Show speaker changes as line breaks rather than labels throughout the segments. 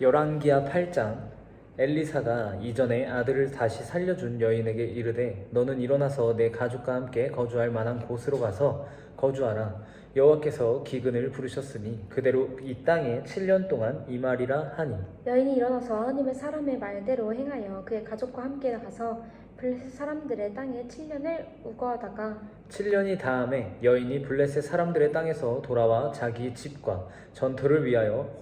열왕기하 8장. 엘리사가 이전에 아들을 다시 살려준 여인에게 이르되 너는 일어나서 내 가족과 함께 거주할 만한 곳으로 가서 거주하라. 여호와께서 기근을 부르셨으니 그대로 이 땅에 7년 동안 임하리라 하니.
여인이 일어나서 하나님의 사람의 말대로 행하여 그의 가족과 함께 나가서 블레셋 사람들의 땅에 7년을 우거하다가
7년이 다음에 여인이 블레셋 사람들의 땅에서 돌아와 자기 집과 전투를 위하여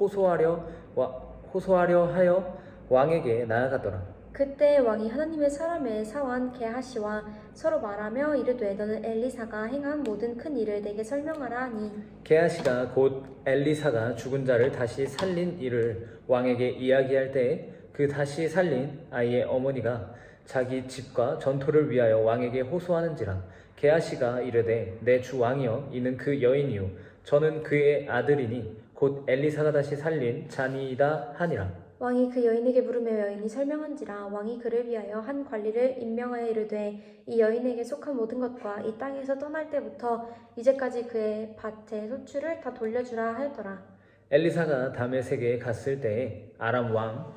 호소하려 하여 왕에게 나아가더라.
그때 왕이 하나님의 사람의 사원 게하시와 서로 말하며 이르되 너는 엘리사가 행한 모든 큰 일을 내게 설명하라 하니.
게하시가 곧 엘리사가 죽은 자를 다시 살린 일을 왕에게 이야기할 때에 그 다시 살린 아이의 어머니가 자기 집과 전토를 위하여 왕에게 호소하는지라. 게하시가 이르되 내 주 왕이여 이는 그 여인이요 저는 그의 아들이니 곧 엘리사가 다시 살린 자니이다 하니라.
왕이 그 여인에게 물으며 여인이 설명한지라. 왕이 그를 위하여 한 관리를 임명하여 이르되 이 여인에게 속한 모든 것과 이 땅에서 떠날 때부터 이제까지 그의 밭의 소출을 다 돌려주라 하였더라.
엘리사가 다메섹에 갔을 때에 아람 왕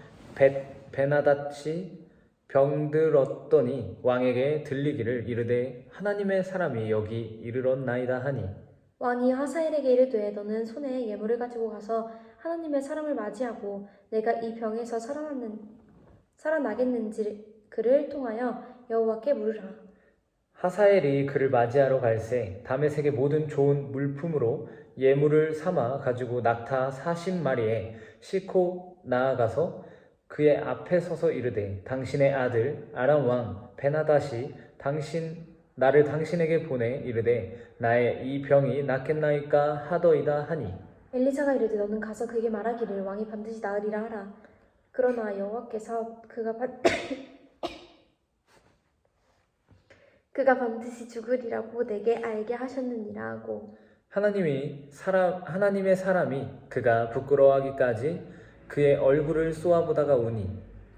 베나닷이 병들었더니 왕에게 들리기를 이르되 하나님의 사람이 여기 이르렀나이다 하니.
왕이 하사엘에게 이르되 너는 손에 예물을 가지고 가서 하나님의 사람을 맞이하고 내가 이 병에서 살아나겠는지 그를 통하여 여호와께 물으라.
하사엘이 그를 맞이하러 갈새 다메섹의 모든 좋은 물품으로 예물을 삼아 가지고 낙타 40마리에 싣고 나아가서 그의 앞에 서서 이르되 당신의 아들 아람 왕 베나닷이 나를 당신에게 보내 이르되 나의 이 병이 낫겠나이까 하더이다 하니.
엘리사가 이르되 너는 가서 그에게 말하기를 왕이 반드시 나으리라 하라. 그러나 여호와께서 그가 반드시 죽으리라고 내게 알게 하셨느니라 하고.
하나님의 사람이 그가 부끄러워하기까지 그의 얼굴을 쏘아보다가 우니.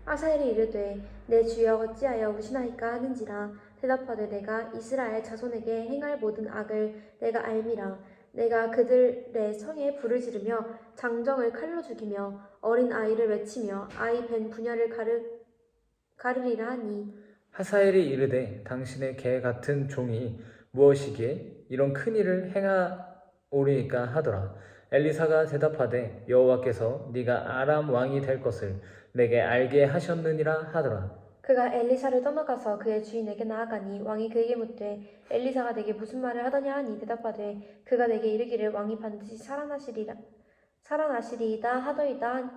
하사엘이 이르되 내 주여 어찌하여 우시나이까 하는지라. 대답하되 내가 이스라엘 자손에게 행할 모든 악을 내가 알미라. 내가 그들의 성에 불을 지르며 장정을 칼로 죽이며 어린 아이를 외치며 아이 벤 분야를 가르리라 하니.
하사엘이 이르되 당신의 개 같은 종이 무엇이기에 이런 큰 일을 행하오리이까 하더라. 엘리사가 대답하되 여호와께서 네가 아람 왕이 될 것을 내게 알게 하셨느니라 하더라.
그가 엘리사를 떠나가서 그의 주인에게 나아가니 왕이 그에게 묻되 엘리사가 내게 무슨 말을 하더냐 하니. 대답하되 그가 내게 이르기를 왕이 반드시 살아나시리이다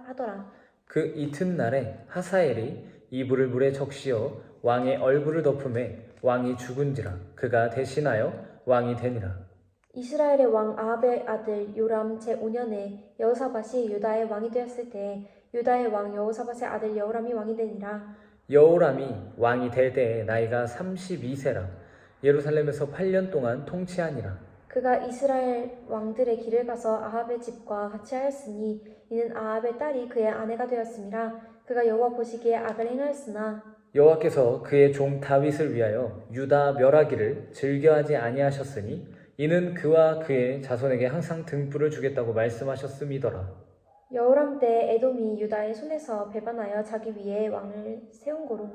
하더라.
그 이튿날에 하사엘이 이불을 물에 적시어 왕의 얼굴을 덮음에 왕이 죽은지라. 그가 대신하여 왕이 되니라.
이스라엘의 왕 아합의 아들 요람 제5년에 여호사밧이 유다의 왕이 되었을 때에 유다의 왕 여호사밧의 아들 여호람이 왕이 되니라.
여호람이 왕이 될 때에 나이가 32세라. 예루살렘에서 8년 동안 통치하니라.
그가 이스라엘 왕들의 길을 가서 아합의 집과 같이 하였으니 이는 아합의 딸이 그의 아내가 되었음이라. 그가 여호와 보시기에 악을 행하였으나
여호와께서 그의 종 다윗을 위하여 유다 멸하기를 즐겨하지 아니하셨으니 이는 그와 그의 자손에게 항상 등불을 주겠다고 말씀하셨음이더라.
여호람 때 에돔이 유다의 손에서 배반하여 자기 위에 왕을 세운 고로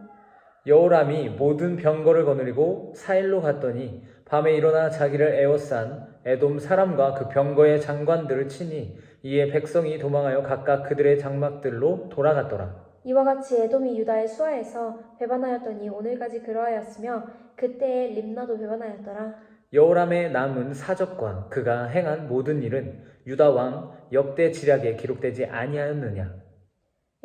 여호람이 모든 병거를 거느리고 사일로 갔더니 밤에 일어나 자기를 에워싼 에돔 사람과 그 병거의 장관들을 치니 이에 백성이 도망하여 각각 그들의 장막들로 돌아갔더라.
이와 같이 에돔이 유다의 수하에서 배반하였더니 오늘까지 그러하였으며 그때에 림나도 배반하였더라.
여호람의 남은 사적과 그가 행한 모든 일은 유다 왕 역대 지략에 기록되지 아니하였느냐.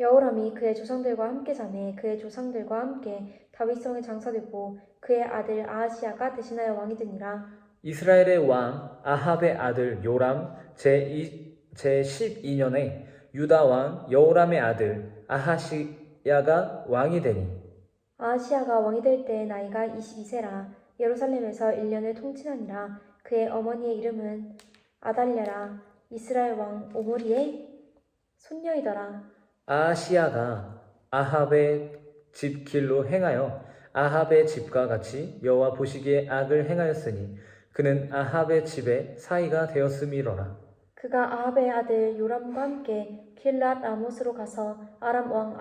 여호람이 그의 조상들과 함께 자매 그의 조상들과 함께 다윗성에 장사되고 그의 아들 아하시야가 대신하여 왕이 되니라.
이스라엘의 왕 아합의 아들 요람 제12년에 유다 왕 여호람의 아들 아하시야가 왕이 되니.
아하시야가 왕이 될 때 나이가 22세라. 예루살렘에서 1년을 통치하니라. 그의 어머니의 이름은 아달랴라. 이스라엘 왕 오므리의 손녀이더라.
아하시야가 아합의 집 길로 행하여 아합의 집과 같이 여호와 보시기에 악을 행하였으니 그는 아합의 집의 사이가 되었음이로라.
그가 아합의 아들 요람과 함께 길랏 라못으로 가서 아람 왕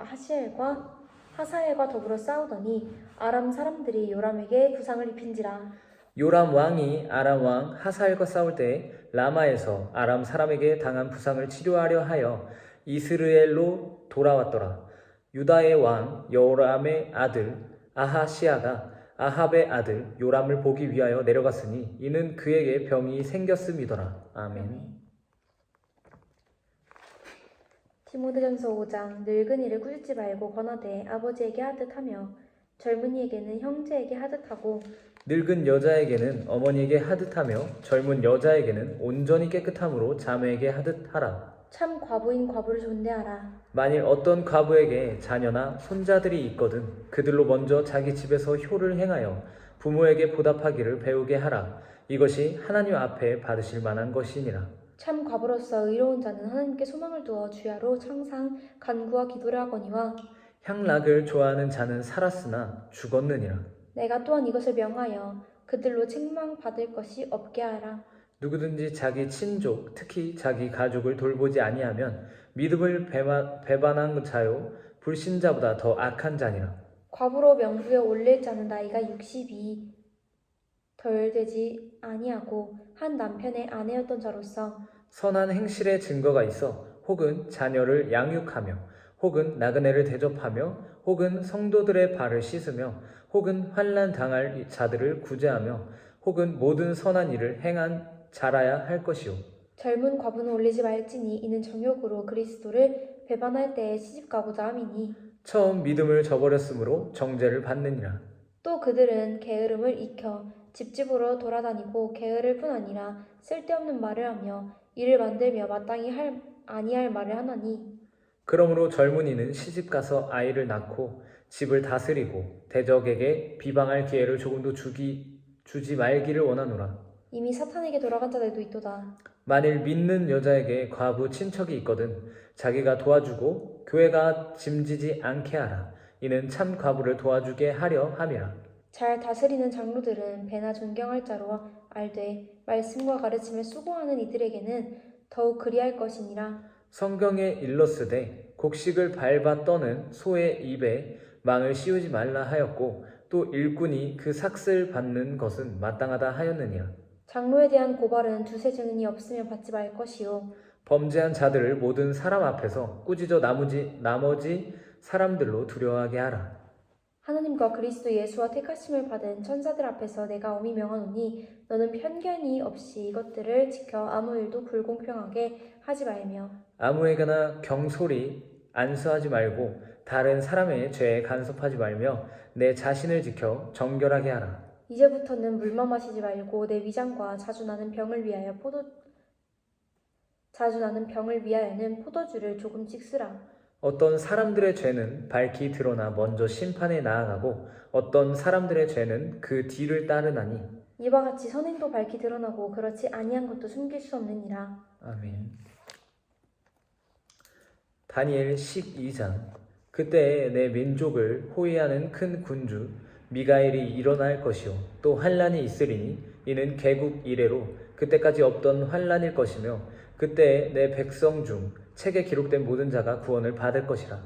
하사엘과 더불어 싸우더니 아람 사람들이 요람에게 부상을 입힌지라.
요람 왕이 아람 왕 하사엘과 싸울 때 라마에서 아람 사람에게 당한 부상을 치료하려 하여 이스르엘로 돌아왔더라. 유다의 왕 여호람의 아들 아하시아가 아합의 아들 요람을 보기 위하여 내려갔으니 이는 그에게 병이 생겼음이더라. 아멘.
디모데전서 5장. 늙은이를 꾸짖지 말고 권하되 아버지에게 하듯 하며 젊은이에게는 형제에게 하듯 하고
늙은 여자에게는 어머니에게 하듯 하며 젊은 여자에게는 온전히 깨끗함으로 자매에게 하듯 하라.
참 과부인 과부를 존대하라.
만일 어떤 과부에게 자녀나 손자들이 있거든 그들로 먼저 자기 집에서 효를 행하여 부모에게 보답하기를 배우게 하라. 이것이 하나님 앞에 받으실 만한 것이니라.
참 과부로서 의로운 자는 하나님께 소망을 두어 주야로 항상 간구와 기도를 하거니와
향락을 좋아하는 자는 살았으나 죽었느니라.
내가 또한 이것을 명하여 그들로 책망받을 것이 없게 하라.
누구든지 자기 친족 특히 자기 가족을 돌보지 아니하면 믿음을 배반한 자요 불신자보다 더 악한 자니라.
과부로 명부에 올릴 자는 나이가 60이 덜 되지 아니하고 한 남편의 아내였던 자로서
선한 행실의 증거가 있어 혹은 자녀를 양육하며 혹은 나그네를 대접하며 혹은 성도들의 발을 씻으며 혹은 환난 당할 자들을 구제하며 혹은 모든 선한 일을 행한 자라야 할 것이요.
젊은 과부는 올리지 말지니 이는 정욕으로 그리스도를 배반할 때에 시집가고자 함이니
처음 믿음을 저버렸으므로 정죄를 받느니라.
또 그들은 게으름을 익혀 집집으로 돌아다니고 게으를 뿐 아니라 쓸데없는 말을 하며 일을 만들며 마땅히 아니할 말을 하나니
그러므로 젊은이는 시집가서 아이를 낳고 집을 다스리고 대적에게 비방할 기회를 조금도 주지 말기를 원하노라.
이미 사탄에게 돌아간 자들도 있도다.
만일 믿는 여자에게 과부 친척이 있거든 자기가 도와주고 교회가 짐지지 않게 하라. 이는 참 과부를 도와주게 하려 함이라.
잘 다스리는 장로들은 배나 존경할 자로 알되 말씀과 가르침을 수고하는 이들에게는 더욱 그리할 것이니라.
성경에 일렀으되 곡식을 밟아 떠는 소의 입에 망을 씌우지 말라 하였고 또 일꾼이 그 삭슬 받는 것은 마땅하다 하였느니라.
장로에 대한 고발은 두세 증인이 없으면 받지 말 것이요
범죄한 자들을 모든 사람 앞에서 꾸짖어 나머지 사람들로 두려워하게 하라.
하나님과 그리스도 예수와 택하심을 받은 천사들 앞에서 내가 엄히 명하노니 너는 편견이 없이 이것들을 지켜 아무 일도 불공평하게 하지 말며
아무에게나 경솔히 안수하지 말고 다른 사람의 죄에 간섭하지 말며 내 자신을 지켜 정결하게 하라.
이제부터는 물만 마시지 말고 내 위장과 자주 나는 병을 위하여는 포도주를 조금씩 쓰라.
어떤 사람들의 죄는 밝히 드러나 먼저 심판에 나아가고 어떤 사람들의 죄는 그 뒤를 따르나니
이와 같이 선행도 밝히 드러나고 그렇지 아니한 것도 숨길 수 없느니라.
아멘. 다니엘 12장. 그때 내 민족을 호위하는 큰 군주 미가엘이 일어날 것이요 또 환란이 있으리니 이는 개국 이래로 그때까지 없던 환란일 것이며 그때 내 백성 중 책에 기록된 모든 자가 구원을 받을 것이라.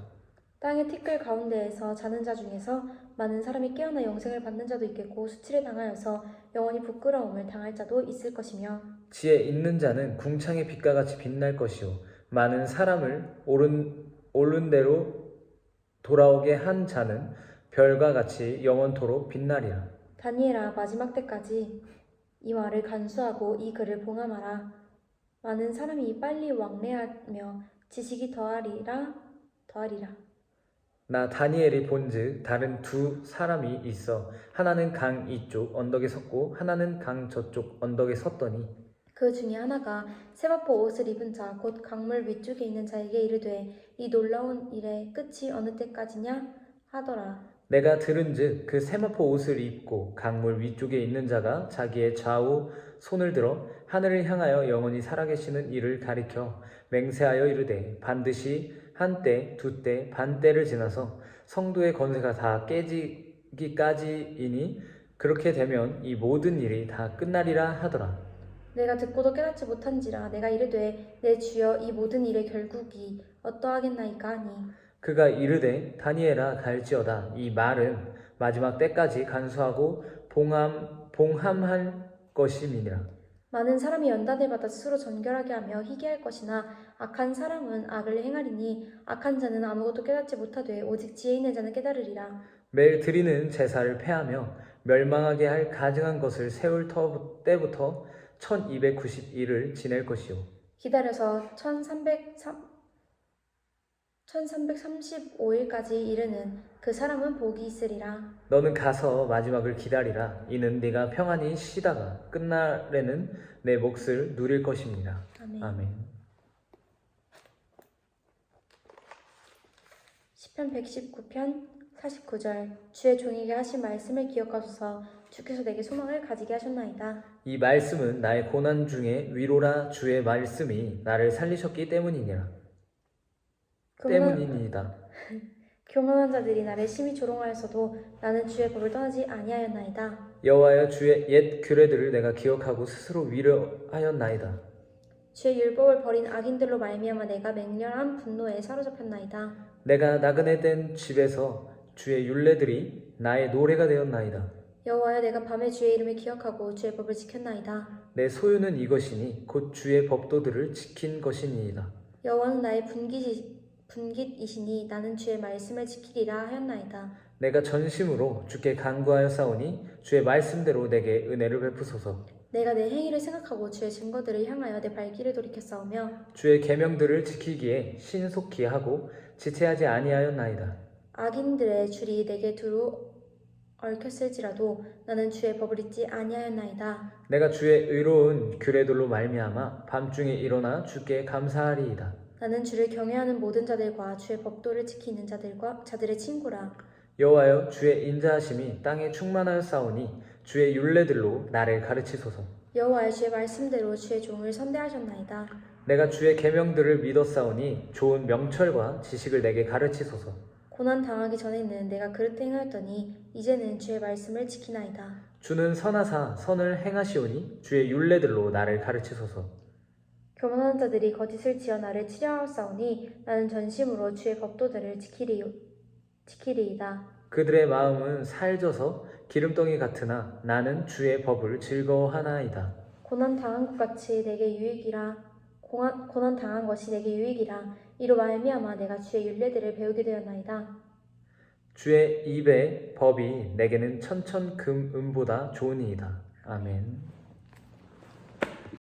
땅의 티끌 가운데에서 자는 자 중에서 많은 사람이 깨어나 영생을 받는 자도 있겠고 수치를 당하여서 영원히 부끄러움을 당할 자도 있을 것이며
지혜 있는 자는 궁창의 빛과 같이 빛날 것이요 많은 사람을 옳은 대로 돌아오게 한 자는 별과 같이 영원토록 빛나리라.
다니엘아 마지막 때까지 이 말을 간수하고 이 글을 봉함하라. 많은 사람이 빨리 왕래하며 지식이 더하리라.
나 다니엘이 본즉 다른 두 사람이 있어 하나는 강 이쪽 언덕에 섰고 하나는 강 저쪽 언덕에 섰더니
그 중에 하나가 세마포 옷을 입은 자 곧 강물 위쪽에 있는 자에게 이르되 이 놀라운 일의 끝이 어느 때까지냐 하더라.
내가 들은즉 그 세마포 옷을 입고 강물 위쪽에 있는 자가 자기의 좌우 손을 들어 하늘을 향하여 영원히 살아계시는 이를 가리켜 맹세하여 이르되 반드시 한때 두때 반때를 지나서 성도의 권세가 다 깨지기까지이니 그렇게 되면 이 모든 일이 다 끝나리라 하더라.
내가 듣고도 깨닫지 못한지라 내가 이르되 내 주여 이 모든 일의 결국이 어떠하겠나이까 하니
그가 이르되 다니엘아 갈지어다. 이 말은 마지막 때까지 간수하고 봉함할 것임이니라.
많은 사람이 연단을 받아 스스로 정결하게 하며 희귀할 것이나 악한 사람은 악을 행하리니 악한 자는 아무것도 깨닫지 못하되 오직 지혜 있는 자는 깨달으리라.
매일 드리는 제사를 폐하며 멸망하게 할 가증한 것을 세울 때부터 1290일을 지낼 것이요
기다려서 1335일까지 이르는 그 사람은 복이 있으리라.
너는 가서 마지막을 기다리라. 이는 네가 평안히 쉬다가 끝날에는 내 몫을 누릴 것입니다.
아멘.
아멘.
시편 119편 49절 주의 종에게 하신 말씀을 기억하소서. 주께서 내게 소망을 가지게 하셨나이다.
이 말씀은 나의 고난 중에 위로라. 주의 말씀이 나를 살리셨기 때문이니라. 때문이니이다.
교만한 자들이 나를 심히 조롱하였어도 나는 주의 법을 떠나지 아니하였나이다.
여호와여 주의 옛 규례들을 내가 기억하고 스스로 위로하였나이다.
주의 율법을 버린 악인들로 말미암아 내가 맹렬한 분노에 사로잡혔나이다.
내가 나그네 된 집에서 주의 율례들이 나의 노래가 되었나이다.
여호와여 내가 밤에 주의 이름을 기억하고 주의 법을 지켰나이다.
내 소유는 이것이니 곧 주의 법도들을 지킨 것이니이다.
여호와는 나의 분깃이시니 나는 주의 말씀을 지키리라 하였나이다.
내가 전심으로 주께 간구하였사오니 주의 말씀대로 내게 은혜를 베푸소서.
내가 내 행위를 생각하고 주의 증거들을 향하여 내 발길을 돌이켰사오며
주의 계명들을 지키기에 신속히 하고 지체하지 아니하였나이다.
악인들의 줄이 내게 두루 얽혔을지라도 나는 주의 법을 잊지 아니하였나이다.
내가 주의 의로운 규례들로 말미암아 밤중에 일어나 주께 감사하리이다.
나는 주를 경외하는 모든 자들과 주의 법도를 지키는 자들의 친구라.
여호와여 주의 인자하심이 땅에 충만하였사오니 주의 율례들로 나를 가르치소서.
여호와의 주의 말씀대로 주의 종을 선대하셨나이다.
내가 주의 계명들을 믿었사오니 좋은 명철과 지식을 내게 가르치소서.
고난 당하기 전에는 내가 그릇 행하였더니 이제는 주의 말씀을 지키나이다.
주는 선하사 선을 행하시오니 주의 율례들로 나를 가르치소서.
교만한 자들이 거짓을 지어 나를 치려하였사오니 나는 전심으로 주의 법도들을 지키리이다.
그들의 마음은 살져서 기름덩이 같으나 나는 주의 법을 즐거워하나이다.
고난 당한 것 같이 내게 유익이라. 고난 당한 것이 내게 유익이라. 이로 말미암아 내가 주의 율례들을 배우게 되었나이다.
주의 입의 법이 내게는 천천금은보다 좋으니이다. 아멘.